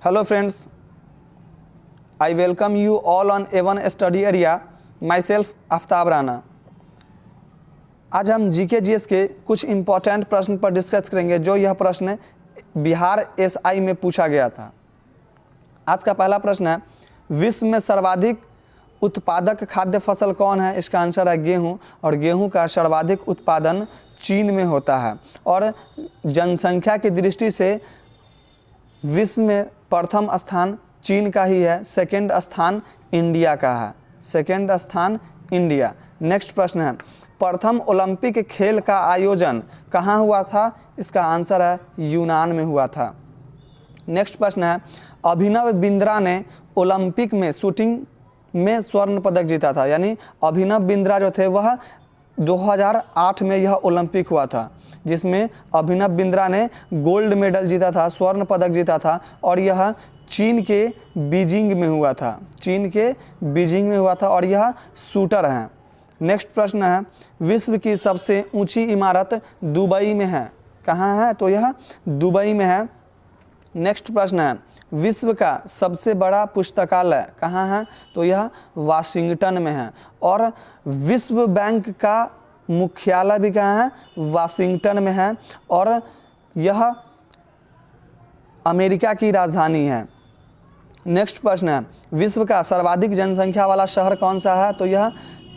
Hello friends, I welcome you all on A1 Study Area. Myself Aftab Rana. आज हम GK GS के कुछ important प्रश्न पर डिस्कस करेंगे जो यह प्रश्न बिहार एसआई में पूछा गया था। आज का पहला प्रश्न है, विश्व में सर्वाधिक उत्पादक खाद्य फसल कौन है? इसका आंसर है गेहूं, और गेहूं का सर्वाधिक उत्पादन चीन में होता है। और जनसंख्या की दृष्टि से विश्व में प्रथम स्थान चीन का ही है, सेकंड स्थान इंडिया का है, सेकंड स्थान इंडिया। नेक्स्ट प्रश्न है, प्रथम ओलंपिक खेल का आयोजन कहाँ हुआ था? इसका आंसर है यूनान में हुआ था। नेक्स्ट प्रश्न है, अभिनव बिंद्रा ने ओलंपिक में शूटिंग में स्वर्ण पदक जीता था। यानी अभिनव बिंद्रा जो थे वह 2008 में यह ओलंपिक हुआ था, जिसमें अभिनव बिंद्रा ने गोल्ड मेडल जीता था, स्वर्ण पदक जीता था, और यह चीन के बीजिंग में हुआ था, चीन के बीजिंग में हुआ था, और यह शूटर हैं। नेक्स्ट प्रश्न है, विश्व की सबसे ऊंची इमारत दुबई में है। कहाँ है? तो यह दुबई में है। नेक्स्ट प्रश्न है, विश्व का सबसे बड़ा पुस्तकालय कहाँ है? तो यह वाशिंगटन में है। और विश्व बैंक का मुख्यालय भी कहाँ है? वाशिंगटन में है, और यह अमेरिका की राजधानी है। नेक्स्ट प्रश्न है, विश्व का सर्वाधिक जनसंख्या वाला शहर कौन सा है? तो यह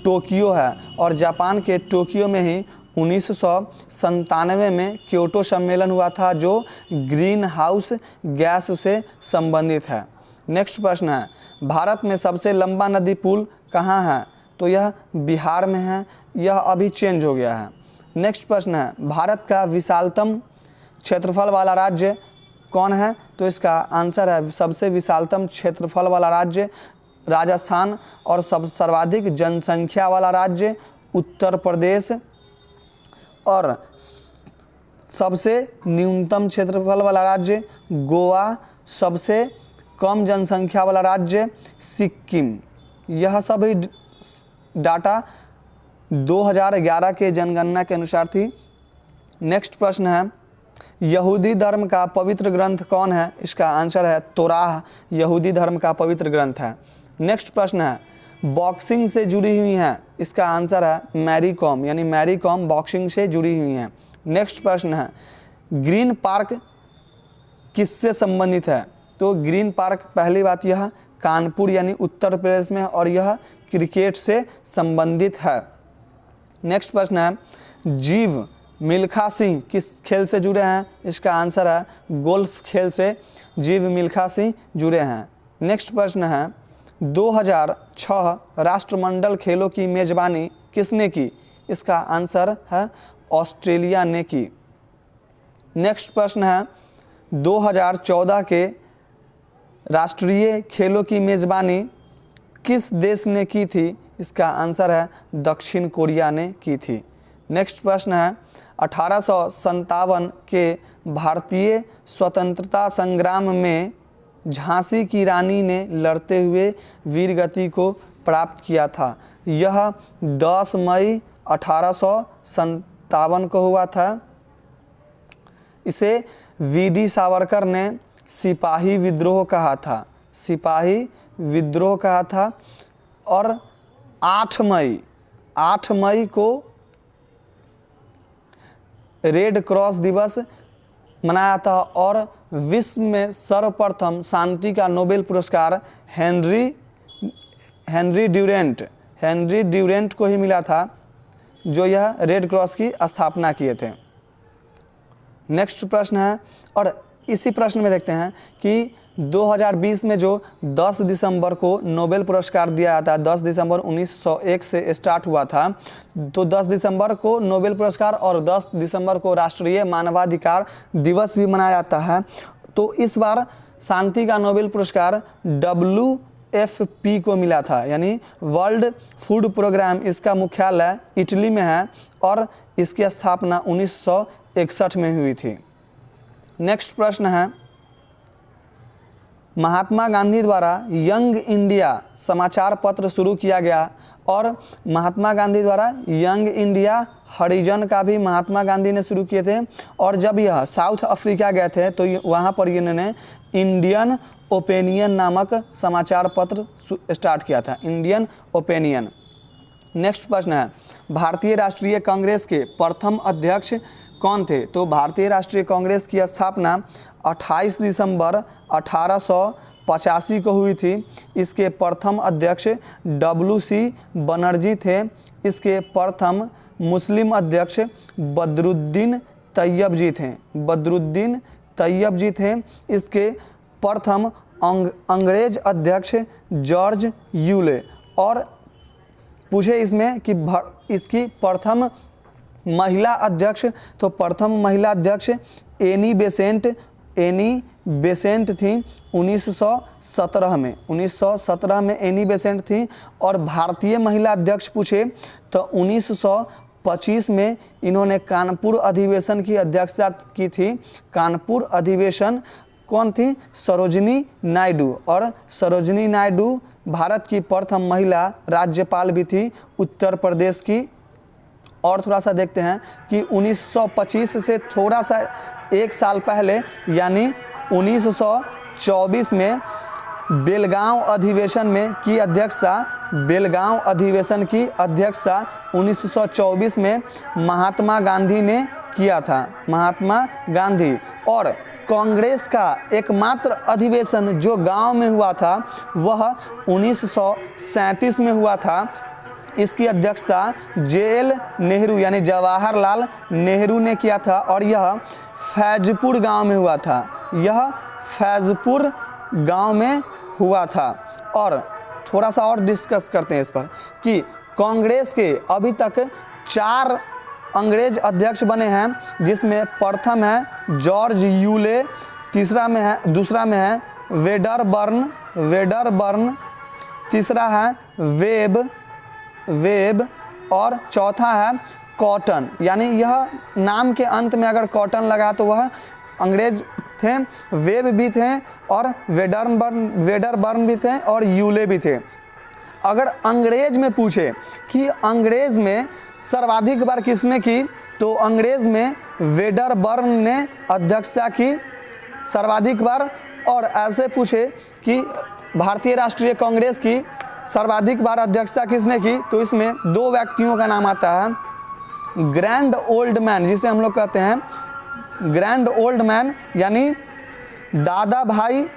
टोक्यो है, और जापान के टोक्यो में ही 1997 में क्योटो सम्मेलन हुआ था जो ग्रीन हाउस गैस से संबंधित है। नेक्स्ट प्रश्न है, भारत में सबसे लंबा नदी पुल कहाँ है? तो यह बिहार में है, यह अभी चेंज हो गया है। नेक्स्ट प्रश्न है, भारत का विशालतम क्षेत्रफल वाला राज्य कौन है? तो इसका आंसर है सबसे विशालतम क्षेत्रफल वाला राज्य राजस्थान, और सर्वाधिक जनसंख्या वाला राज्य उत्तर प्रदेश, और सबसे न्यूनतम क्षेत्रफल वाला राज्य गोवा, सबसे कम जनसंख्या वाला राज्य सिक्किम। यह सभी डाटा 2011 के जनगणना के अनुसार थी। नेक्स्ट प्रश्न है, यहूदी धर्म का पवित्र ग्रंथ कौन है? इसका आंसर है तोराह, यहूदी धर्म का पवित्र ग्रंथ है। नेक्स्ट प्रश्न है, बॉक्सिंग से जुड़ी हुई हैं। इसका आंसर है मैरी कॉम, यानी मैरी कॉम बॉक्सिंग से जुड़ी हुई हैं। नेक्स्ट प्रश्न है, ग्रीन पार्क किससे संबंधित है? तो ग्रीन पार्क, पहली बात यह कानपुर यानी उत्तर प्रदेश में है, और यह क्रिकेट से संबंधित है। नेक्स्ट प्रश्न है, जीव मिल्खा सिंह किस खेल से जुड़े हैं? इसका आंसर है गोल्फ खेल से जीव मिल्खा सिंह जुड़े हैं। नेक्स्ट प्रश्न है, 2006 राष्ट्रमंडल खेलों की मेजबानी किसने की? इसका आंसर है ऑस्ट्रेलिया ने की। नेक्स्ट प्रश्न है, 2014 के राष्ट्रीय खेलों की मेजबानी किस देश ने की थी? इसका आंसर है दक्षिण कोरिया ने की थी। नेक्स्ट प्रश्न है, 1857 के भारतीय स्वतंत्रता संग्राम में झांसी की रानी ने लड़ते हुए वीरगति को प्राप्त किया था। यह 10 मई 1857 को हुआ था। इसे वीडी सावरकर ने सिपाही विद्रोह कहा था, सिपाही विद्रोह कहा था। और 8 मई को रेड क्रॉस दिवस मनाया था, और विश्व में सर्वप्रथम शांति का नोबेल पुरस्कार हेनरी ड्यूरेंट को ही मिला था, जो यह रेड क्रॉस की स्थापना किए थे। नेक्स्ट प्रश्न है, और इसी प्रश्न में देखते हैं कि 2020 में जो 10 दिसंबर को नोबेल पुरस्कार दिया जाता है, 10 दिसंबर 1901 से स्टार्ट हुआ था, तो 10 दिसंबर को नोबेल पुरस्कार और 10 दिसंबर को राष्ट्रीय मानवाधिकार दिवस भी मनाया जाता है। तो इस बार शांति का नोबेल पुरस्कार WFP को मिला था, यानी वर्ल्ड फूड प्रोग्राम। इसका मुख्यालय इटली में है, और इसकी स्थापना 1961 में हुई थी। नेक्स्ट प्रश्न है, महात्मा गांधी द्वारा यंग इंडिया समाचार पत्र शुरू किया गया और महात्मा गांधी द्वारा यंग इंडिया हरिजन का भी महात्मा गांधी ने शुरू किए थे। और जब यह साउथ अफ्रीका गए थे तो वहाँ पर इन्होंने इंडियन ओपिनियन नामक समाचार पत्र स्टार्ट किया था, इंडियन ओपिनियन। नेक्स्ट प्रश्न है, भारतीय राष्ट्रीय कांग्रेस के प्रथम अध्यक्ष कौन थे? तो भारतीय राष्ट्रीय कांग्रेस की स्थापना 28 दिसंबर 1885 को हुई थी। इसके प्रथम अध्यक्ष WC बनर्जी थे। इसके प्रथम मुस्लिम अध्यक्ष बदरुद्दीन तैयब जी थे, बदरुद्दीन तैयब जी थे। इसके प्रथम अंग्रेज अध्यक्ष जॉर्ज यूले। और पूछे इसमें कि इसकी प्रथम महिला अध्यक्ष, तो प्रथम महिला अध्यक्ष एनी बेसेंट थी 1917 में, 1917 में एनी बेसेंट थी। और भारतीय महिला अध्यक्ष पूछे तो 1925 में इन्होंने कानपुर अधिवेशन की अध्यक्षता की थी। कानपुर अधिवेशन कौन थी? सरोजिनी नायडू। और सरोजिनी नायडू भारत की प्रथम महिला राज्यपाल भी थी उत्तर प्रदेश की। और थोड़ा सा देखते हैं कि 1925 से थोड़ा सा एक साल पहले यानी 1924 में बेलगांव अधिवेशन में की अध्यक्षता, बेलगांव अधिवेशन की अध्यक्षता 1924 में महात्मा गांधी ने किया था, महात्मा गांधी। और कांग्रेस का एकमात्र अधिवेशन जो गांव में हुआ था वह 1937 में हुआ था। इसकी अध्यक्षता JL नेहरू यानी जवाहरलाल नेहरू ने किया था और यह फैजपुर गांव में हुआ था, यह फैजपुर गांव में हुआ था। और थोड़ा सा और डिस्कस करते हैं इस पर कि कांग्रेस के अभी तक 4 अंग्रेज अध्यक्ष बने हैं, जिसमें प्रथम है जॉर्ज यूले, दूसरा में है वेडरबर्न, तीसरा है वेब और चौथा है कॉटन। यानी यह नाम के अंत में अगर कॉटन लगा तो वह अंग्रेज थे। वेब भी थे और वेडरबर्न भी थे और यूले भी थे। अगर अंग्रेज में पूछे कि अंग्रेज में सर्वाधिक बार किसने की, तो अंग्रेज में वेडरबर्न ने अध्यक्षता की सर्वाधिक बार। और ऐसे पूछे कि भारतीय राष्ट्रीय कांग्रेस की सर्वाधिक बार अध्यक्षता किसने की, तो इसमें 2 व्यक्तियों का नाम आता है। ग्रैंड ओल्ड मैन, जिसे हम लोग कहते हैं ग्रैंड ओल्ड मैन, यानी दादा भाई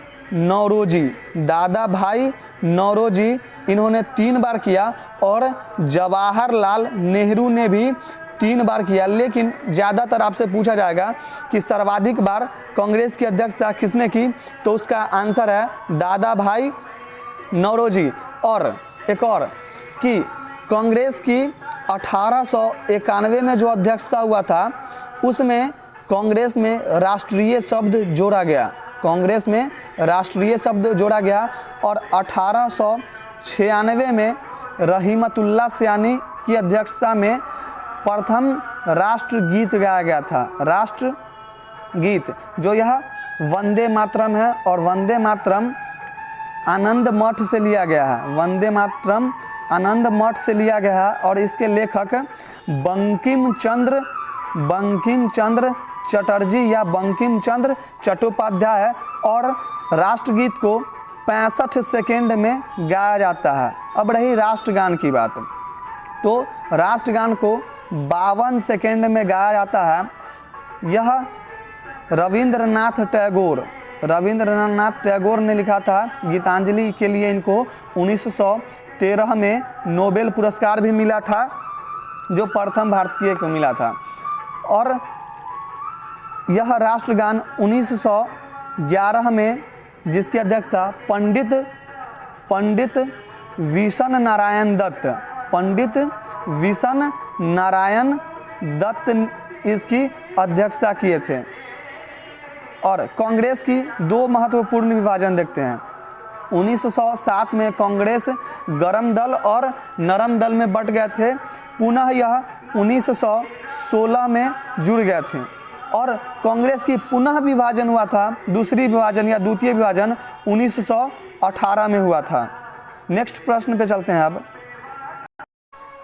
नौरोजी, इन्होंने 3 बार किया। और जवाहरलाल नेहरू ने भी 3 बार किया। लेकिन ज़्यादातर आपसे पूछा जाएगा कि सर्वाधिक बार कांग्रेस की अध्यक्षता किसने की, तो उसका आंसर है दादा भाई नौरोजी। और एक और कि कांग्रेस की 1891 में जो अध्यक्षता हुआ था उसमें कांग्रेस में राष्ट्रीय शब्द जोड़ा गया, कांग्रेस में राष्ट्रीय शब्द जोड़ा गया। और 1896 में रहीमतुल्लाह सयानी की अध्यक्षता में प्रथम राष्ट्रगीत गाया गया था, राष्ट्रगीत, जो यह वंदे मातरम है। और वंदे मातरम आनंद मठ से लिया गया है, वंदे मातरम आनंद मठ से लिया गया है। और इसके लेखक बंकिम चंद्र चटर्जी या बंकिम चंद्र चट्टोपाध्याय है। और राष्ट्रगीत को 65 सेकेंड में गाया जाता है। अब रही राष्ट्रगान की बात, तो राष्ट्रगान को 52 सेकेंड में गाया जाता है। यह रविंद्रनाथ टैगोर ने लिखा था। गीतांजलि के लिए इनको 1913 में नोबेल पुरस्कार भी मिला था, जो प्रथम भारतीय को मिला था। और यह राष्ट्रगान 1911 में, जिसकी अध्यक्षता पंडित विशन नारायण दत्त इसकी अध्यक्षता किए थे। और कांग्रेस की 2 महत्वपूर्ण विभाजन देखते हैं। 1907 में कांग्रेस गरम दल और नरम दल में बट गए थे। पुनः यह 1916 में जुड़ गए थे। और कांग्रेस की पुनः विभाजन हुआ था, दूसरी विभाजन या द्वितीय विभाजन 1918 में हुआ था। नेक्स्ट प्रश्न पे चलते हैं अब।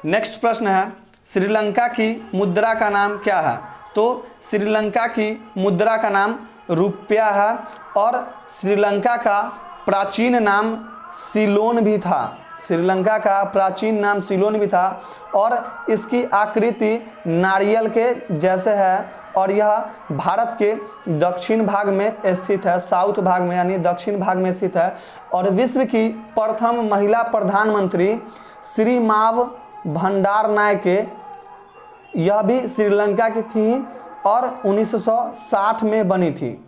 नेक्स्ट प्रश्न है श्रीलंका की मुद्रा का नाम क्या है? तो श्रीलंका की मुद्रा का नाम रुपया है और श्रीलंका का प्राचीन नाम सिलोन भी था। श्रीलंका का प्राचीन नाम सिलोन भी था और इसकी आकृति नारियल के जैसे है और यह भारत के दक्षिण भाग में स्थित है, साउथ भाग में यानी दक्षिण भाग में स्थित है। और विश्व की प्रथम महिला प्रधानमंत्री श्री माव भंडार नायके यह भी श्रीलंका की थी और 1960 में बनी थी।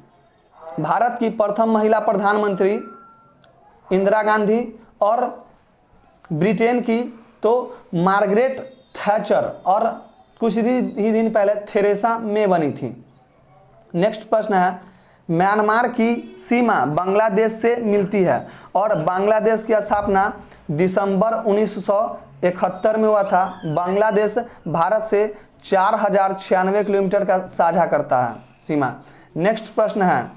भारत की प्रथम महिला प्रधानमंत्री इंदिरा गांधी और ब्रिटेन की तो मार्गरेट थैचर और कुछ ही दिन पहले थेरेसा मे बनी थी। नेक्स्ट प्रश्न है म्यांमार की सीमा बांग्लादेश से मिलती है और बांग्लादेश की स्थापना दिसंबर 1971 में हुआ था। बांग्लादेश भारत से 4096 किलोमीटर का साझा करता है सीमा। नेक्स्ट प्रश्न है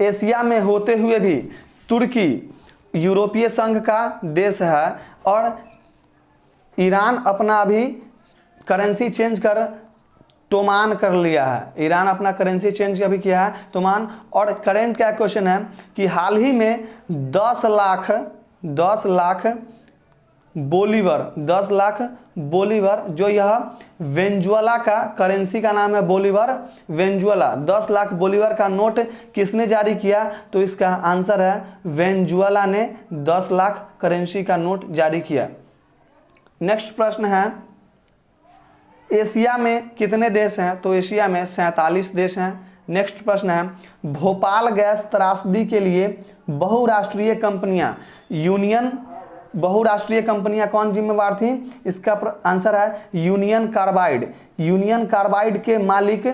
एशिया में होते हुए भी तुर्की यूरोपीय संघ का देश है और ईरान अपना अभी करेंसी चेंज कर टोमान कर लिया है। ईरान अपना करेंसी चेंज अभी किया है टोमान। और करेंट क्या क्वेश्चन है कि हाल ही में 10 लाख बोलीवर जो यह वेंजुएला का करेंसी का नाम है बोलीवर वेंजुएला, 10 लाख बोलीवर का नोट किसने जारी किया? तो इसका आंसर है वेंजुएला ने 10 लाख करेंसी का नोट जारी किया। नेक्स्ट प्रश्न है एशिया में कितने देश हैं? तो एशिया में 47 देश हैं। नेक्स्ट प्रश्न है भोपाल गैस त्रासदी के लिए बहुराष्ट्रीय कंपनियां कौन जिम्मेवार थी? इसका आंसर है यूनियन कार्बाइड। यूनियन कार्बाइड के मालिक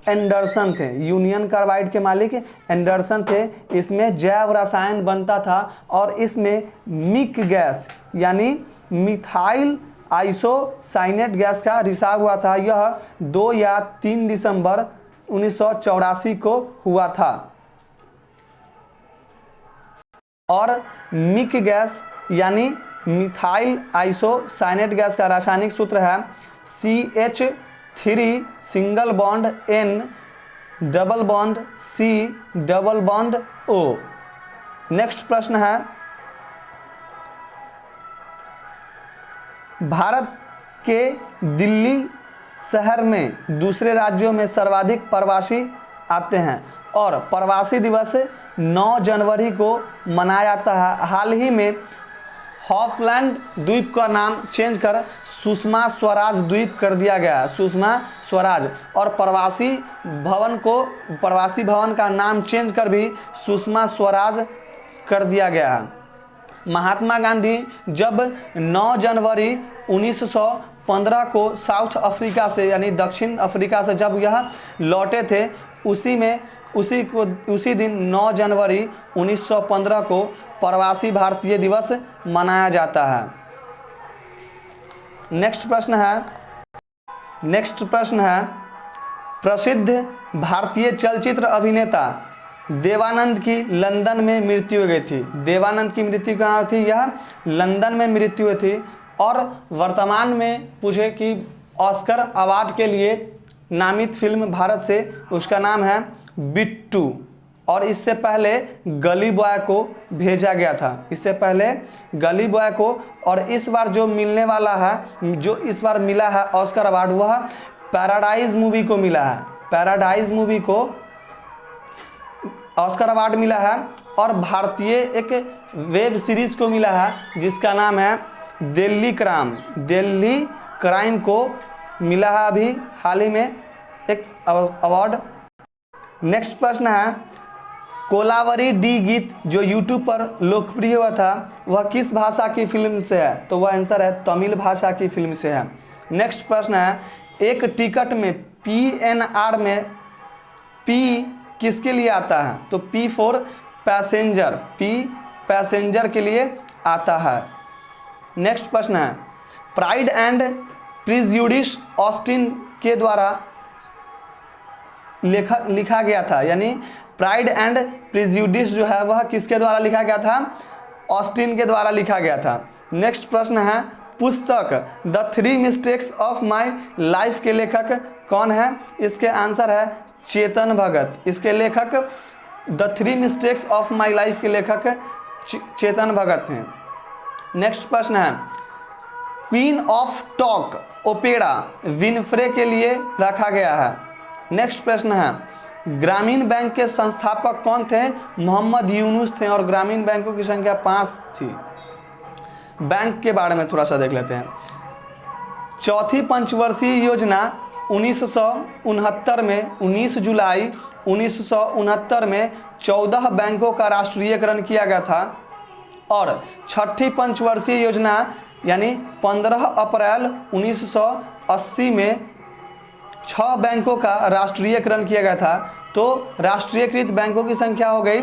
एंडरसन थे। यूनियन कार्बाइड के मालिक एंडरसन थे। इसमें जैव रसायन बनता था और इसमें मिक गैस यानी मिथाइल आइसोसाइनेट गैस का रिसाव हुआ था। यह 2 या 3 दिसंबर 1984 को हुआ था। और मिक गैस यानी मिथाइल आइसोसाइनेट गैस का रासायनिक सूत्र है CH3 single bond N double bond C double bond O। Next प्रश्न है भारत के दिल्ली शहर में दूसरे राज्यों में सर्वाधिक प्रवासी आते हैं और प्रवासी दिवस 9 जनवरी को मनाया जाता है। हाल ही में हॉफलैंड द्वीप का नाम चेंज कर सुषमा स्वराज द्वीप कर दिया गया है, सुषमा स्वराज। और प्रवासी भवन का नाम चेंज कर भी सुषमा स्वराज कर दिया गया है। महात्मा गांधी जब 9 जनवरी 1915 को साउथ अफ्रीका से यानी दक्षिण अफ्रीका से जब यह लौटे थे उसी दिन 9 जनवरी 1915 को प्रवासी भारतीय दिवस मनाया जाता है। नेक्स्ट प्रश्न है प्रसिद्ध भारतीय चलचित्र अभिनेता देवानंद की लंदन में मृत्यु हो गई थी। देवानंद की मृत्यु कहाँ थी? यह लंदन में मृत्यु हुई थी। और वर्तमान में पूछे कि ऑस्कर अवार्ड के लिए नामित फिल्म भारत से, उसका नाम है बिट्टू। और इससे पहले गली बॉय को भेजा गया था, इससे पहले गली बॉय को। और इस बार जो मिलने वाला है, जो इस बार मिला है ऑस्कर अवार्ड, वह पैराडाइज मूवी को मिला है। पैराडाइज मूवी को ऑस्कर अवार्ड मिला है। और भारतीय एक वेब सीरीज को मिला है जिसका नाम है दिल्ली क्राइम को मिला है अभी हाल ही में एक अवार्ड। नेक्स्ट प्रश्न है कोलावरी डी गीत जो यूट्यूब पर लोकप्रिय हुआ था वह किस भाषा की फिल्म से है? तो वह आंसर है तमिल भाषा की फिल्म से है। नेक्स्ट प्रश्न है एक टिकट में PNR में P किसके लिए आता है? तो P for passenger, P passenger के लिए आता है। नेक्स्ट प्रश्न है प्राइड एंड प्रिजुडिस ऑस्टिन के द्वारा लिखा गया था, यानी प्राइड एंड प्रिजुडिस जो है वह किसके द्वारा लिखा गया था? ऑस्टिन के द्वारा लिखा गया था। नेक्स्ट प्रश्न है, पुस्तक the 3 mistakes of my life के लेखक कौन है? इसके आंसर है चेतन भगत। इसके लेखक the 3 mistakes of my life के लेखक चेतन भगत हैं। नेक्स्ट प्रश्न है, queen of talk opera Winfrey के लिए रखा गया है। नेक्स्ट प्रश्न है, ग्रामीण बैंक के संस्थापक कौन थे? मोहम्मद यूनुस थे और ग्रामीण बैंकों की संख्या 5 थी। बैंक के बारे में थोड़ा सा देख लेते हैं। चौथी पंचवर्षीय योजना 1969 में 19 जुलाई 1969 में 14 बैंकों का राष्ट्रीयकरण किया गया था और छठी पंचवर्षीय योजना यानी 15 अप्रैल 1980 में 6 बैंकों का राष्ट्रीयकरण किया गया था। तो राष्ट्रीयकृत बैंकों की संख्या हो गई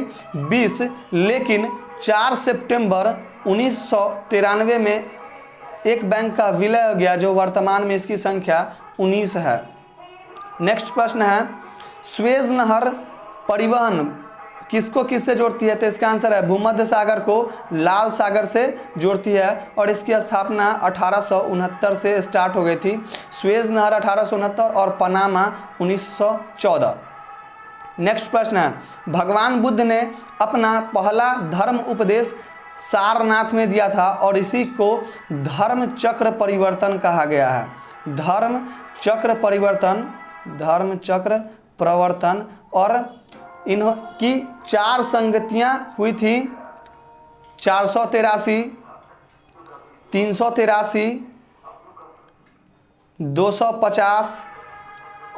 20, लेकिन 4 सितंबर 1993 में एक बैंक का विलय हो गया, जो वर्तमान में इसकी संख्या 19 है। नेक्स्ट प्रश्न है, स्वेज नहर परिवहन किसको किससे जोड़ती है? तो इसका आंसर है भूमध्य सागर को लाल सागर से जोड़ती है और इसकी स्थापना 1869 से स्टार्ट हो गई थी। स्वेज नहर 1869 और पनामा 1914। नेक्स्ट प्रश्न है, भगवान बुद्ध ने अपना पहला धर्म उपदेश सारनाथ में दिया था और इसी को धर्म चक्र परिवर्तन कहा गया है। धर्म चक्र प्रवर्तन और इनकी 4 संगतियां हुई थी, 483, 383, 250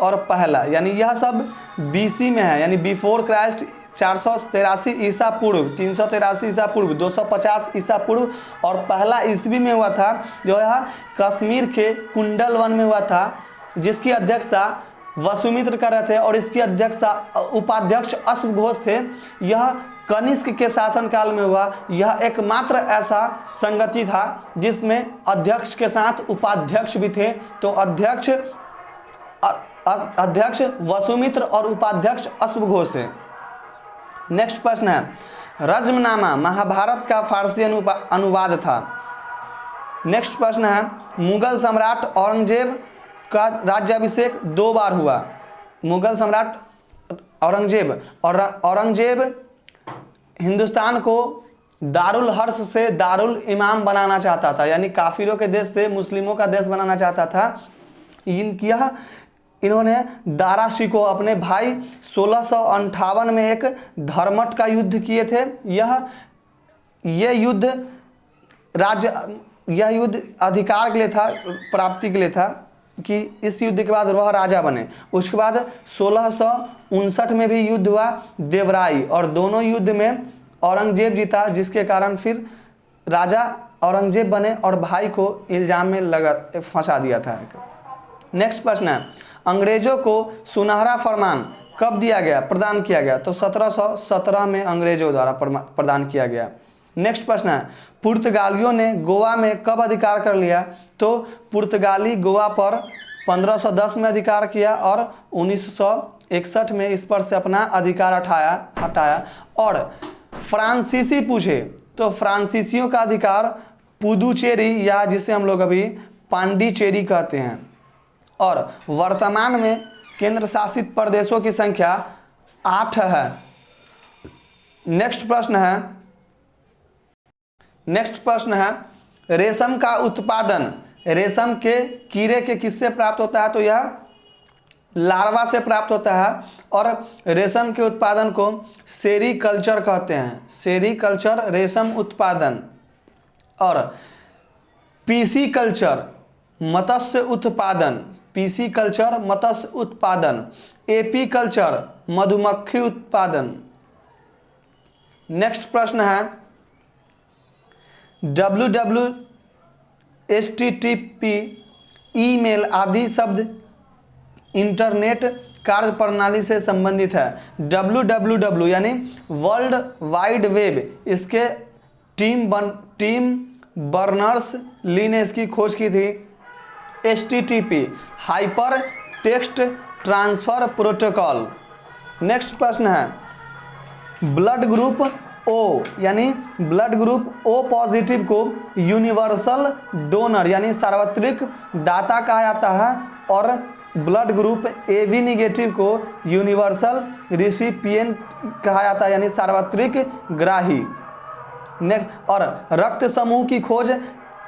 और पहला, यानी यह सब BC में है, यानी बिफोर क्राइस्ट। 483 ईसा पूर्व, 383 ईसा पूर्व, 250 ईसा पूर्व और पहला ईस्वी में हुआ था, जो यह कश्मीर के कुंडल वन में हुआ था, जिसकी अध्यक्षता वसुमित्र कर रहे थे और इसकी अध्यक्षता उपाध्यक्ष अश्वघोष थे। यह कनिष्क के शासनकाल में हुआ। यह एकमात्र ऐसा संगति था जिसमें अध्यक्ष के साथ उपाध्यक्ष भी थे। तो अध्यक्ष वसुमित्र और उपाध्यक्ष अश्वघोष थे। नेक्स्ट प्रश्न है, रज्मनामा महाभारत का फारसी अनुवाद था। नेक्स्ट प्रश्न है, मुगल सम्राट औरंगजेब का राज्याभिषेक 2 बार हुआ। मुगल सम्राट औरंगजेब हिंदुस्तान को दारुल हर्ष से दारुल इमाम बनाना चाहता था, यानी काफिरों के देश से मुस्लिमों का देश बनाना चाहता था। इन्होंने दारा शिकोह अपने भाई 1658 में एक धर्मट का युद्ध किए थे। यह युद्ध अधिकार के लिए था, प्राप्ति के लिए था कि इस युद्ध के बाद वह राजा बने। उसके बाद 1659 में भी युद्ध हुआ देवराई, और दोनों युद्ध में औरंगजेब जीता, जिसके कारण फिर राजा औरंगजेब बने और भाई को इल्जाम में फंसा दिया था। नेक्स्ट प्रश्न है, अंग्रेजों को सुनहरा फरमान कब दिया गया, प्रदान किया गया? तो 1717 में अंग्रेजों द्वारा प्रदान किया गया। नेक्स्ट प्रश्न है, पुर्तगालियों ने गोवा में कब अधिकार कर लिया? तो पुर्तगाली गोवा पर 1510 में अधिकार किया और 1961 में इस पर से अपना अधिकार हटाया। और फ्रांसीसी पूछे तो फ्रांसीसियों का अधिकार पुदुचेरी, या जिसे हम लोग अभी पांडिचेरी कहते हैं, और वर्तमान में केंद्र शासित प्रदेशों की संख्या 8 है। नेक्स्ट प्रश्न है, रेशम का उत्पादन रेशम के कीड़े के किससे प्राप्त होता है? तो यह लार्वा से प्राप्त होता है और रेशम के उत्पादन को सेरीकल्चर कहते हैं। सेरीकल्चर रेशम उत्पादन, और पीसीकल्चर मत्स्य उत्पादन, पीसीकल्चर मत्स्य उत्पादन, एपीकल्चर मधुमक्खी उत्पादन। नेक्स्ट प्रश्न है, HTTP ईमेल आदि शब्द इंटरनेट कार्य प्रणाली से संबंधित है। www यानी वर्ल्ड वाइड वेब, इसके टीम बर्नर्स ली ने इसकी खोज की थी। HTTP hyper text transfer protocol. Next प्रश्न है ब्लड ग्रुप ओ यानी ब्लड ग्रुप ओ पॉजिटिव को यूनिवर्सल डोनर यानी सार्वत्रिक दाता कहा जाता है और blood group A B negative को यूनिवर्सल रिसिपिएंट कहा जाता है यानी सार्वत्रिक ग्राही। और रक्त समूह की खोज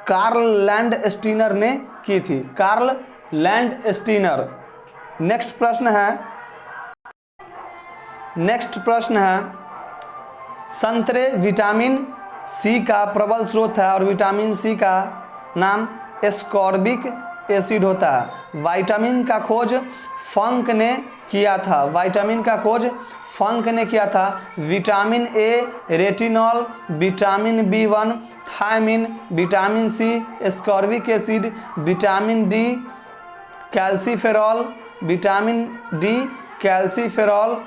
कार्ल लैंडस्टीनर ने की थी, कार्ल लैंडस्टीनर। नेक्स्ट प्रश्न है संतरे विटामिन सी का प्रबल स्रोत है और विटामिन सी का नाम एस्कॉर्बिक एसिड होता है। विटामिन का खोज फंक ने किया था, विटामिन का खोज फंक ने किया था। Vitamin A retinol, vitamin B1 thiamine, vitamin C ascorbic acid, vitamin D calciferol, vitamin D calciferol,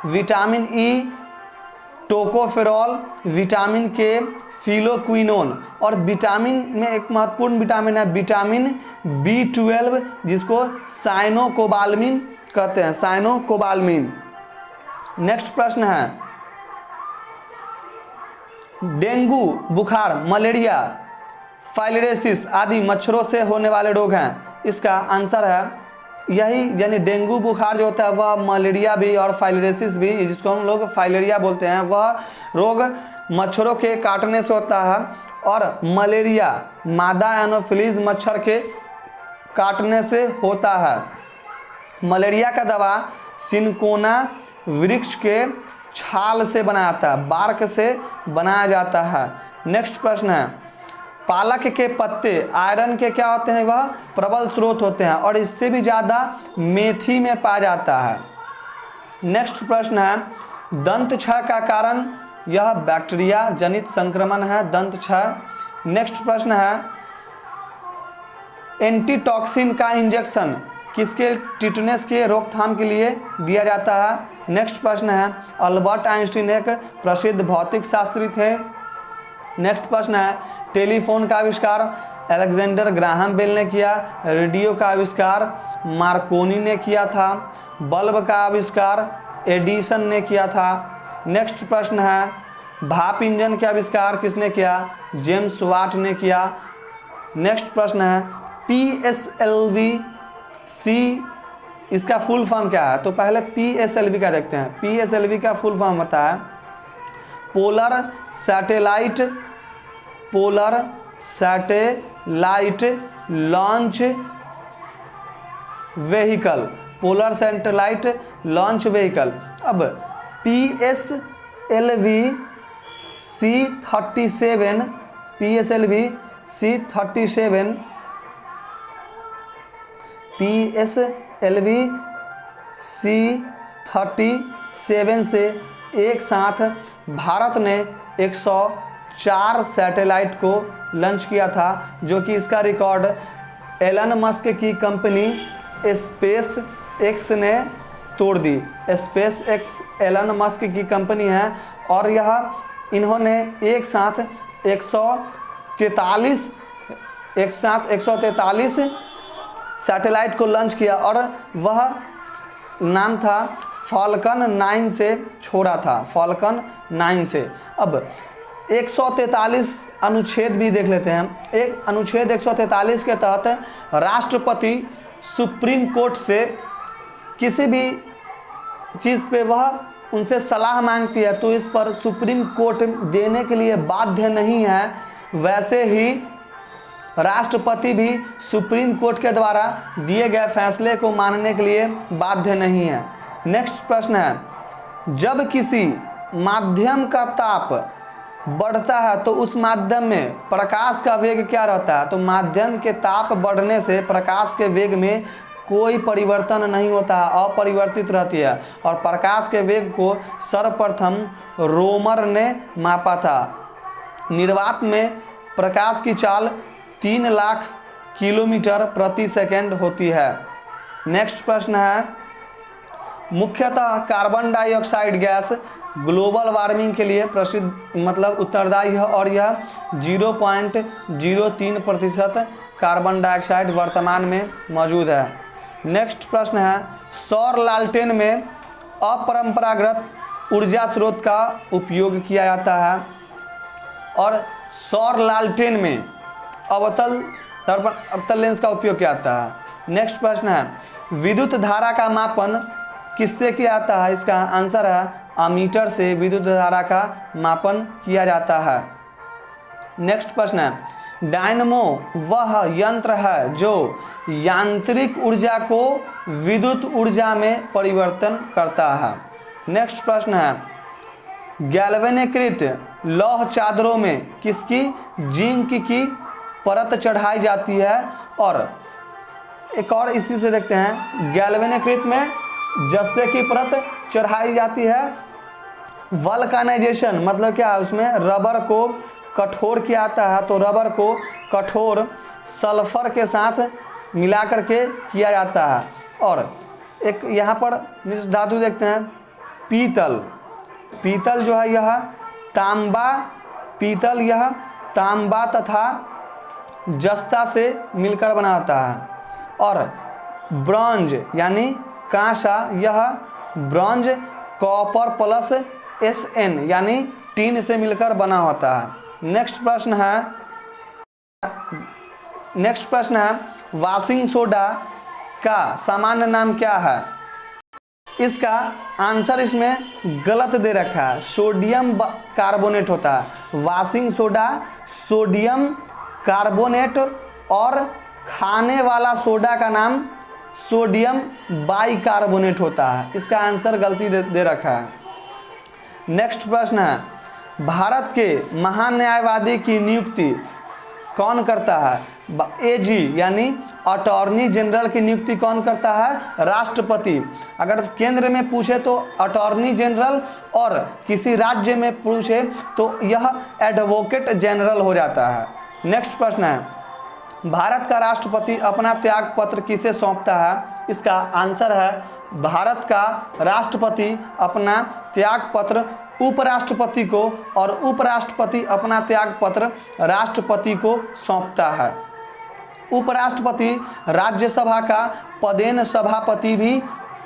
vitamin E tocopherol, vitamin K phylloquinone. और विटामिन में एक महत्वपूर्ण विटामिन है विटामिन B12 जिसको साइनोकोबाल्मिन कहते हैं, साइनोकोबाल्मिन। नेक्स्ट प्रश्न है डेंगू, बुखार, मलेरिया, फाइलेरियासिस आदि मच्छरों से होने वाले रोग हैं। इसका आंसर है यही यानी डेंगू बुखार जो होता है वह मलेरिया भी और फाइलेरियासिस भी जिसको हम लोग फाइलेरिया बोलते हैं वह रोग मच्छरों के काटने से होता है और मलेरिया मादा एनोफिलीज मच्छर के काटने से होता है। मलेरिया का दवा सिनकोना वृक्ष के छाल से बनाया जाता है, बार्क से बनाया जाता है। नेक्स्ट प्रश्न है पालक के पत्ते आयरन के क्या होते हैं, वह प्रबल स्रोत होते हैं और इससे भी ज़्यादा मेथी में पाया जाता है। नेक्स्ट प्रश्न है दंत क्षय का कारण, यह बैक्टीरिया जनित संक्रमण है दंत क्षय। नेक्स्ट प्रश्न है एंटीटॉक्सिन का इंजेक्शन किसके टिटनेस के रोकथाम के लिए दिया जाता है। नेक्स्ट प्रश्न है अल्बर्ट आइंस्टीन एक प्रसिद्ध भौतिक शास्त्री थे। नेक्स्ट प्रश्न है टेलीफोन का आविष्कार अलेक्जेंडर ग्राहम बेल ने किया, रेडियो का आविष्कार मार्कोनी ने किया था, बल्ब का आविष्कार एडिसन ने किया था। नेक्स्ट प्रश्न है भाप इंजन का आविष्कार किसने किया, जेम्स वाट ने किया। नेक्स्ट प्रश्न है PSLV सी इसका फुल फॉर्म क्या है, तो पहले PSLV का देखते हैं। PSLV का फुल फॉर्म होता है polar satellite launch vehicle, polar satellite launch vehicle. अब PSLV C37 से एक साथ भारत ने 104 सैटेलाइट को लॉन्च किया था जो कि इसका रिकॉर्ड एलन मस्क की कंपनी स्पेस एक्स ने तोड़ दी। स्पेस एक्स एलन मस्क की कंपनी है और इन्होंने एक साथ 143 सैटेलाइट को लॉन्च किया और वह नाम था फाल्कन 9 से छोड़ा था, फाल्कन 9 से। अब 143 अनुच्छेद भी देख लेते हैं। एक अनुच्छेद 143 के तहत राष्ट्रपति सुप्रीम कोर्ट से किसी भी चीज़ पे वह उनसे सलाह मांगती है तो इस पर सुप्रीम कोर्ट देने के लिए बाध्य नहीं है। वैसे ही राष्ट्रपति भी सुप्रीम कोर्ट के द्वारा दिए गए फैसले को मानने के लिए बाध्य नहीं है। नेक्स्ट प्रश्न है जब किसी माध्यम का ताप बढ़ता है तो उस माध्यम में प्रकाश का वेग क्या रहता है, तो माध्यम के ताप बढ़ने से प्रकाश के वेग में कोई परिवर्तन नहीं होता है, अपरिवर्तित रहती है। और प्रकाश के वेग को सर्वप्रथम रोमर ने मापा था। निर्वात में प्रकाश की चाल 3 लाख किलोमीटर प्रति सेकंड होती है। नेक्स्ट प्रश्न है मुख्यतः carbon dioxide gas global warming के लिए उत्तरदायी है और यह 0.03% कार्बन डाइऑक्साइड वर्तमान में मौजूद है। नेक्स्ट प्रश्न है, सौर लालटेन में अपरंपरागत ऊर्जा स्रोत का उपयोग किया जाता है और सौर लालटेन में अवतल लेंस का उपयोग किया जाता है। नेक्स्ट प्रश्न है, विद्युत धारा का मापन किससे किया जाता है? इसका आंसर है अमीटर से विद्युत धारा का मापन किया जाता है। नेक्स्ट प्रश्न है, डायनमो वह यंत्र है जो यांत्रिक ऊर्जा को विद्युत ऊर्जा में परिवर्तन करता है। नेक्स्ट प्रश्न है, गैल्वेनीकृत लौह चादरों में किसकी जिंक की परत चढ़ाई जाती है? और एक और इसी से देखते हैं, गैल्वेनीकृत में जस्ते की परत चढ़ाई जाती है। वल्कानाइजेशन मतलब क्या है? उसमें रबर को कठोर किया जाता है, तो रबर को कठोर सल्फर के साथ मिला करके किया जाता है। और एक यहाँ पर मिश्र धातु देखते हैं, पीतल। पीतल जो है यह तांबा, पीतल यह तांबा तथा जस्ता से मिलकर बना होता है। और ब्रॉन्ज यानी कांसा, यह ब्रॉन्ज कॉपर प्लस Sn यानी टीन से मिलकर बना होता है। नेक्स्ट प्रश्न है, वॉशिंग सोडा का सामान्य नाम क्या है? इसका आंसर इसमें गलत दे रखा है, सोडियम कार्बोनेट होता है। वॉशिंग सोडा सोडियम कार्बोनेट और खाने वाला सोडा का नाम सोडियम बाइकार्बोनेट होता है। इसका आंसर गलती दे रखा है। नेक्स्ट प्रश्न है, भारत के महान्यायवादी की नियुक्ति कौन करता है? एजी यानी अटॉर्नी जनरल की नियुक्ति कौन करता है? राष्ट्रपति। अगर केंद्र में पूछे तो अटॉर्नी जनरल और किसी राज्य में पूछे तो यह एडवोकेट जनरल हो जाता है। नेक्स्ट प्रश्न है, भारत का राष्ट्रपति अपना त्याग पत्र किसे सौंपता है? इसका आंसर है, भारत का राष्ट्रपति अपना त्याग पत्र उपराष्ट्रपति को और उपराष्ट्रपति अपना त्याग पत्र राष्ट्रपति को सौंपता है। उपराष्ट्रपति राज्यसभा का पदेन सभापति भी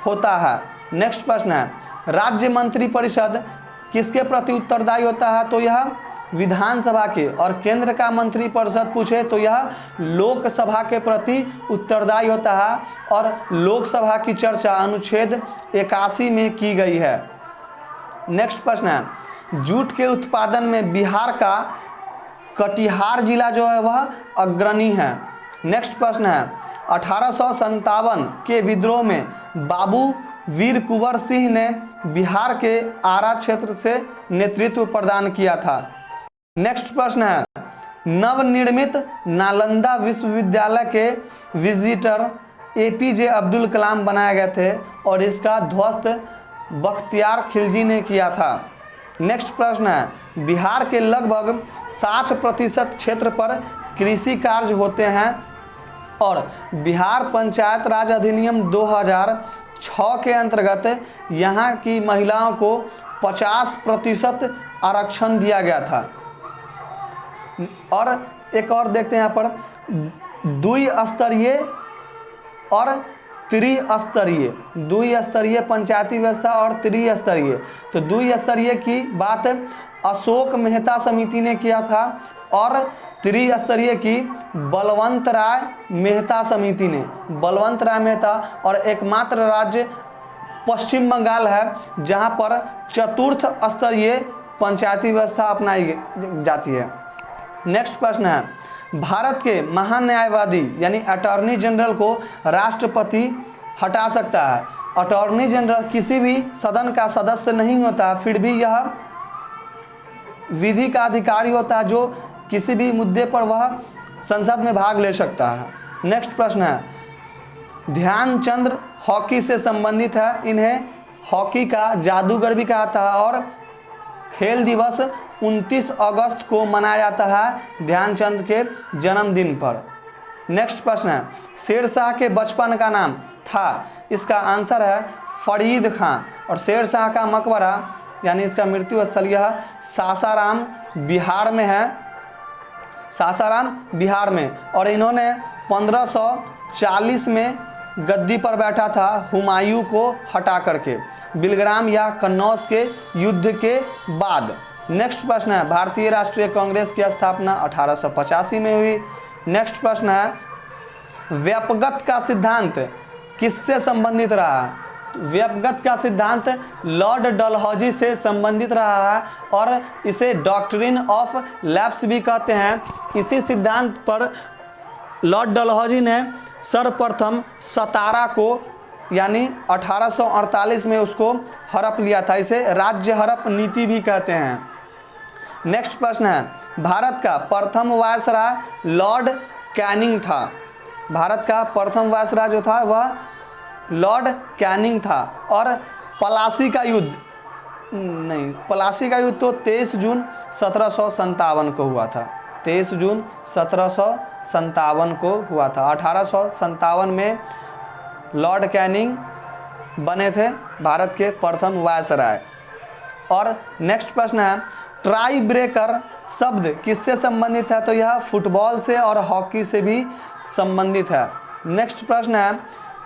होता है। नेक्स्ट प्रश्न है, राज्य मंत्री परिषद किसके प्रति उत्तरदायी होता है? तो यह विधानसभा के। और केंद्र का मंत्री परिषद पूछे तो यह लोकसभा के प्रति उत्तरदायी होता है। और लोकसभा की चर्चा अनुच्छेद 81 में की गई है। नेक्स्ट प्रश्न है, जूट के उत्पादन में बिहार का कटिहार जिला जो है वह अग्रणी है। नेक्स्ट प्रश्न है, 1857 के विद्रोह में बाबू वीर कुंवर सिंह ने बिहार के आरा क्षेत्र से नेतृत्व प्रदान किया था। नेक्स्ट प्रश्न है, नवनिर्मित नालंदा विश्वविद्यालय के विजिटर एपीजे अब्दुल कलाम बनाए गए थे और इसका ध्वस्त बख्तियार खिलजी ने किया था। नेक्स्ट प्रश्न है, बिहार के लगभग 60% क्षेत्र पर कृषि कार्य होते हैं और बिहार पंचायत राज अधिनियम 2006 के अंतर्गत यहाँ की महिलाओं को 50% आरक्षण दिया गया था। और एक और देखते हैं यहाँ पर, द्विस्तरीय और द्विस्तरीय पंचायती व्यवस्था और त्रिस्तरीय। तो द्विस्तरीय की बात अशोक मेहता समिति ने किया था और त्रिस्तरीय की बलवंत राय मेहता समिति ने। बलवंत राय मेहता और एकमात्र राज्य पश्चिम बंगाल है जहां पर चतुर्थ स्तरीय पंचायती व्यवस्था अपनाई जाती है। नेक्स्ट प्रश्न है, भारत के महान्यायवादी यानी अटॉर्नी जनरल को राष्ट्रपति हटा सकता है। अटॉर्नी जनरल किसी भी सदन का सदस्य नहीं होता, फिर भी यह विधि का अधिकारी होता है जो किसी भी मुद्दे पर वह संसद में भाग ले सकता है। नेक्स्ट प्रश्न है, ध्यानचंद हॉकी से संबंधित है, इन्हें हॉकी का जादूगर भी कहा था और खेल दिवस 29 अगस्त को मनाया जाता है ध्यानचंद के जन्मदिन पर। नेक्स्ट प्रश्न है, शेरशाह के बचपन का नाम था? इसका आंसर है फरीद खां। और शेरशाह का मकबरा यानी इसका मृत्यु स्थल यह सासाराम बिहार में है। सासाराम बिहार में। और इन्होंने 1540 में गद्दी पर बैठा था हुमायूं को हटा करके? बिलग्राम या कन्नौज के युद्ध के बाद। नेक्स्ट प्रश्न है, भारतीय राष्ट्रीय कांग्रेस की स्थापना 1885 में हुई। नेक्स्ट प्रश्न है, व्यापगत का सिद्धांत किससे संबंधित रहा है? व्यापगत का सिद्धांत लॉर्ड डलहौजी से संबंधित रहा है और इसे डॉक्ट्रिन ऑफ लैप्स भी कहते हैं। इसी सिद्धांत पर लॉर्ड डलहौजी ने सर्वप्रथम सतारा को यानी 1848 में उसको हड़प लिया था। इसे राज्य हड़प नीति भी कहते हैं। नेक्स्ट प्रश्न है, भारत का प्रथम वायसराय लॉर्ड कैनिंग था। भारत का प्रथम वायसराय जो था वह लॉर्ड कैनिंग था। और पलासी का युद्ध तो 23 जून 1757 को हुआ था। 23 जून 1757 को हुआ था। 1857 में लॉर्ड कैनिंग बने थे भारत के प्रथम वायसराय। और नेक्स्ट प्रश्न है, ट्राई ब्रेकर शब्द किससे संबंधित है? तो यह फुटबॉल से और हॉकी से भी संबंधित है। नेक्स्ट प्रश्न है,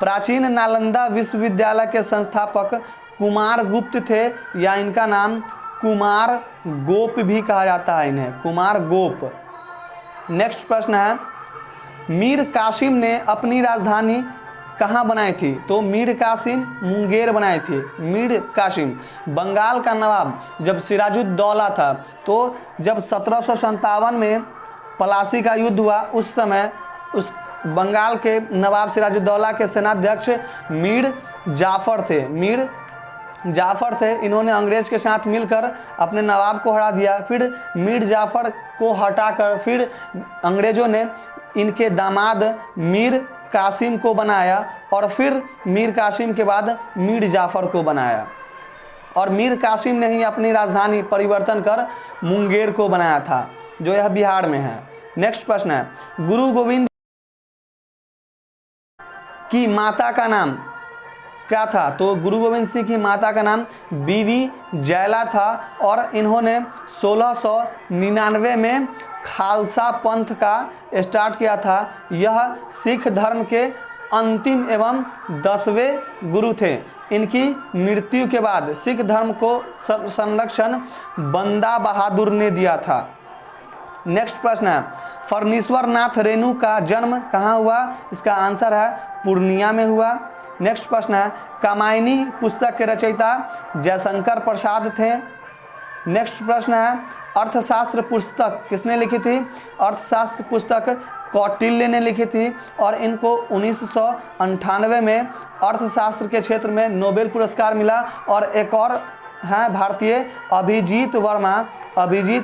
प्राचीन नालंदा विश्वविद्यालय के संस्थापक कुमार गुप्त थे या इनका नाम कुमार गोप भी कहा जाता है इन्हें, कुमार गोप। नेक्स्ट प्रश्न है, मीर कासिम ने अपनी राजधानी कहाँ बनाई थी? तो मीर कासिम मुंगेर बनाई थी। मीर कासिम बंगाल का नवाब जब सिराजुद्दौला था, तो जब 1757 में पलासी का युद्ध हुआ उस समय उस बंगाल के नवाब सिराजुद्दौला के सेनाध्यक्ष मीर जाफर थे। इन्होंने अंग्रेज के साथ मिलकर अपने नवाब को हरा दिया। फिर मीर जाफर को हटाकर फिर अंग्रेजों ने इनके दामाद मीर कासिम को बनाया और फिर मीर कासिम के बाद मीर जाफर को बनाया। और मीर कासिम ने ही अपनी राजधानी परिवर्तन कर मुंगेर को बनाया था, जो यह बिहार में है। नेक्स्ट प्रश्न है, गुरु गोविंद की माता का नाम क्या था? तो गुरु गोविंद सिंह की माता का नाम बीवी जैला था और इन्होंने 1699 में खालसा पंथ का स्टार्ट किया था। यह सिख धर्म के अंतिम एवं 10वें गुरु थे। इनकी मृत्यु के बाद सिख धर्म को संरक्षण बंदा बहादुर ने दिया था। नेक्स्ट प्रश्न है, फर्नीश्वर नाथ रेणु का जन्म कहाँ हुआ? इसका आंसर है पूर्णिया में हुआ। नेक्स्ट प्रश्न है, कामायनी पुस्तक के रचयिता जयशंकर प्रसाद थे। नेक्स्ट प्रश्न है, अर्थशास्त्र पुस्तक किसने लिखी थी? अर्थशास्त्र पुस्तक कौटिल्य ने लिखी थी और इनको 1998 में अर्थशास्त्र के क्षेत्र में नोबेल पुरस्कार मिला। और एक और हैं भारतीय अभिजीत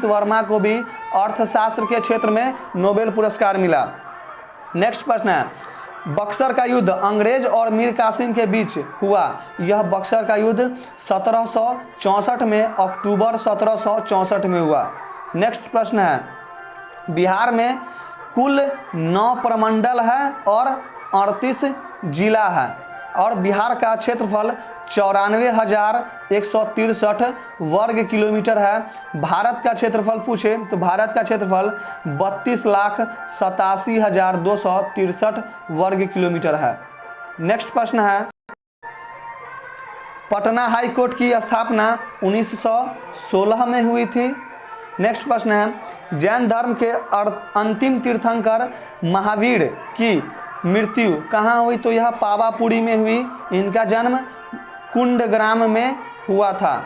वर्मा को भी अर्थशास्त्र के क्षेत्र में नोबेल पुरस्कार मिला। नेक्स्ट प्रश्न है, बक्सर का युद्ध अंग्रेज और मीर कासिम के बीच हुआ। यह बक्सर का युद्ध 1764 में अक्टूबर 1764 में हुआ। नेक्स्ट प्रश्न है, बिहार में कुल 9 प्रमंडल है और 38 जिला है और बिहार का क्षेत्रफल 94,163 वर्ग किलोमीटर है। भारत का क्षेत्रफल पूछे तो भारत का क्षेत्रफल 32,87,263 वर्ग किलोमीटर है। नेक्स्ट प्रश्न है, पटना हाई कोर्ट की स्थापना 1916 में हुई थी। नेक्स्ट प्रश्न है, जैन धर्म के अंतिम तीर्थंकर महावीर की मृत्यु कहाँ हुई? तो यह पावापुरी में हुई। इनका जन्म कुंडग्राम में हुआ था।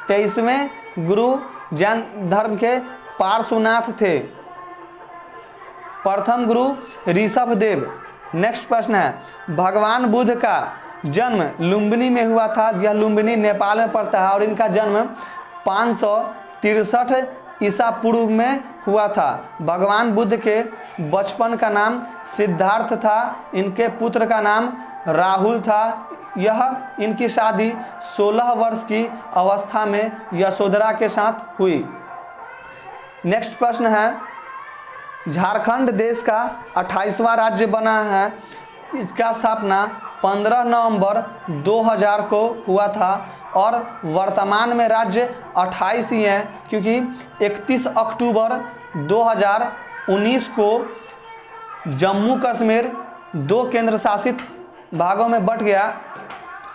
23वें गुरु जैन धर्म के पार्श्वनाथ थे। प्रथम गुरु ऋषभ देव। नेक्स्ट प्रश्न है, भगवान बुद्ध का जन्म लुम्बिनी में हुआ था। यह लुम्बिनी नेपाल में पड़ता है और इनका जन्म 563 ईसा पूर्व में हुआ था। भगवान बुद्ध के बचपन का नाम सिद्धार्थ था। इनके पुत्र का नाम राहुल था। यह इनकी शादी 16 वर्ष की अवस्था में यशोधरा के साथ हुई। नेक्स्ट प्रश्न है, झारखंड देश का 28वां राज्य बना है। इसका स्थापना 15 नवंबर 2000 को हुआ था और वर्तमान में राज्य 28 ही हैं, क्योंकि 31 अक्टूबर 2019 को जम्मू कश्मीर 2 केंद्र शासित भागों में बट गया,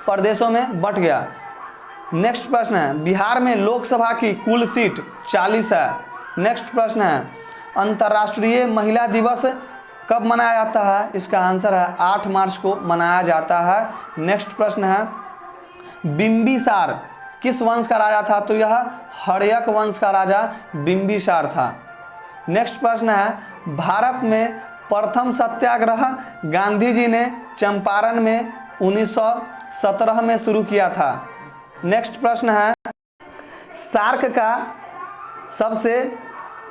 प्रदेशों में बट गया। नेक्स्ट प्रश्न है, बिहार में लोकसभा की कुल सीट 40 है। नेक्स्ट प्रश्न है, अंतर्राष्ट्रीय महिला दिवस कब मनाया जाता है? इसका आंसर है 8 मार्च को मनाया जाता है। नेक्स्ट प्रश्न है, बिंबिसार किस वंश का राजा था? तो यह हर्यक वंश का राजा बिंबिसार था। नेक्स्ट प्रश्न है, भारत में प्रथम सत्याग्रह गांधी जी ने चंपारण में 1917 में शुरू किया था। नेक्स्ट प्रश्न है, सार्क का सबसे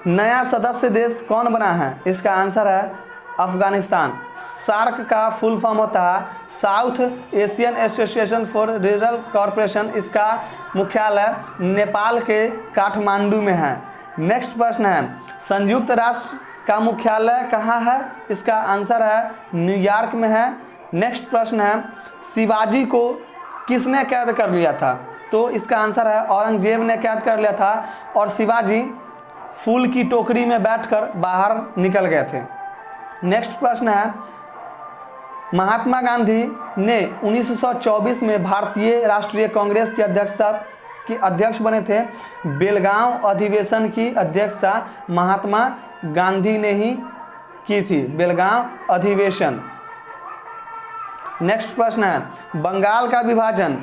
नया सदस्य देश कौन बना है? इसका आंसर है अफगानिस्तान। सार्क का फुल फॉर्म होता है south Asian association for regional corporation. इसका मुख्यालय नेपाल के काठमांडू में है। नेक्स्ट प्रश्न है, संयुक्त राष्ट्र का मुख्यालय कहाँ है? इसका आंसर है न्यूयॉर्क में है। नेक्स्ट प्रश्न है, शिवाजी को किसने कैद कर लिया था? तो इसका आंसर है औरंगजेब ने कैद कर लिया था और शिवाजी फूल की टोकरी में बैठकर बाहर निकल गए थे। नेक्स्ट प्रश्न है, महात्मा गांधी ने 1924 में भारतीय राष्ट्रीय कांग्रेस की अध्यक्ष बने थे। बेलगांव अधिवेशन की अध्यक्षता महात्मा गांधी ने ही की थी, बेलगांव अधिवेशन। नेक्स्ट प्रश्न है, बंगाल का विभाजन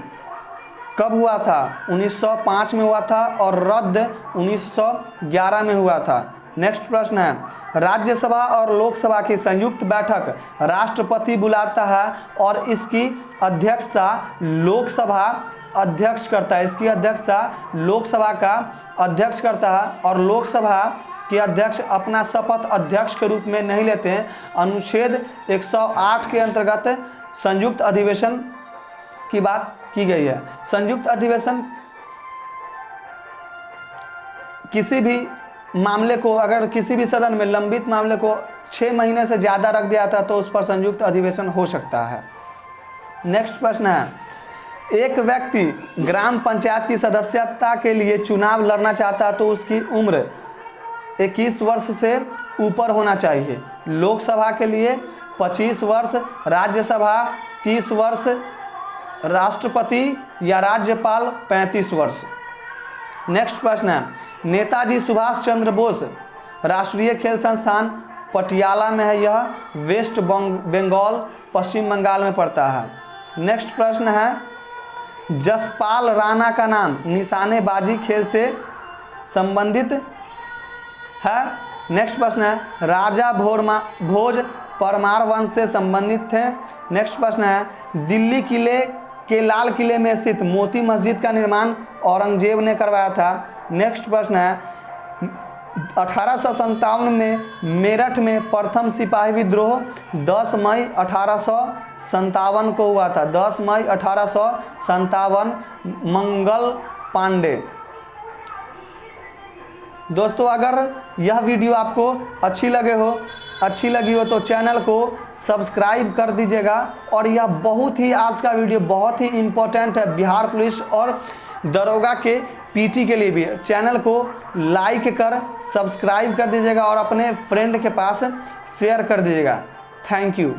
कब हुआ था? 1905 में हुआ था और रद्द 1911 में हुआ था। नेक्स्ट प्रश्न है, राज्यसभा और लोकसभा की संयुक्त बैठक राष्ट्रपति बुलाता है और इसकी अध्यक्षता लोकसभा अध्यक्ष करता है। इसकी अध्यक्षता लोकसभा का अध्यक्ष करता है और लोकसभा के अध्यक्ष अपना शपथ अध्यक्ष के रूप में नहीं लेते हैं। अनुच्छेद 108 के अंतर्गत संयुक्त अधिवेशन की बात की गई है। संयुक्त अधिवेशन किसी भी मामले को, अगर किसी भी सदन में लंबित मामले को 6 महीने से ज़्यादा रख दिया था तो उस पर संयुक्त अधिवेशन हो सकता है। नेक्स्ट प्रश्न है, एक व्यक्ति ग्राम पंचायत की सदस्यता के लिए चुनाव लड़ना चाहता है तो उसकी उम्र 21 वर्ष से ऊपर होना चाहिए। लोकसभा के लिए 25 वर्ष, राज्यसभा 30 वर्ष, राष्ट्रपति या राज्यपाल 35 वर्ष। नेक्स्ट प्रश्न है, नेताजी सुभाष चंद्र बोस राष्ट्रीय खेल संस्थान पटियाला में है। यह वेस्ट बंगाल पश्चिम बंगाल में पड़ता है। नेक्स्ट प्रश्न है, जसपाल राणा का नाम निशानेबाजी खेल से संबंधित है। नेक्स्ट प्रश्न है, राजा भोज परमार वंश से संबंधित थे। नेक्स्ट प्रश्न है, दिल्ली किले के लाल किले में स्थित मोती मस्जिद का निर्माण औरंगजेब ने करवाया था। नेक्स्ट प्रश्न है, 1857 में मेरठ में प्रथम सिपाही विद्रोह 10 मई 1857 को हुआ था। 10 मई 1857, मंगल पांडे। दोस्तों, अगर यह वीडियो आपको अच्छी लगी हो तो चैनल को सब्सक्राइब कर दीजिएगा। और यह बहुत ही, आज का वीडियो बहुत ही इम्पोर्टेंट है बिहार पुलिस और दरोगा के पीटी के लिए भी। चैनल को लाइक कर सब्सक्राइब कर दीजिएगा और अपने फ्रेंड के पास शेयर कर दीजिएगा। Thank you.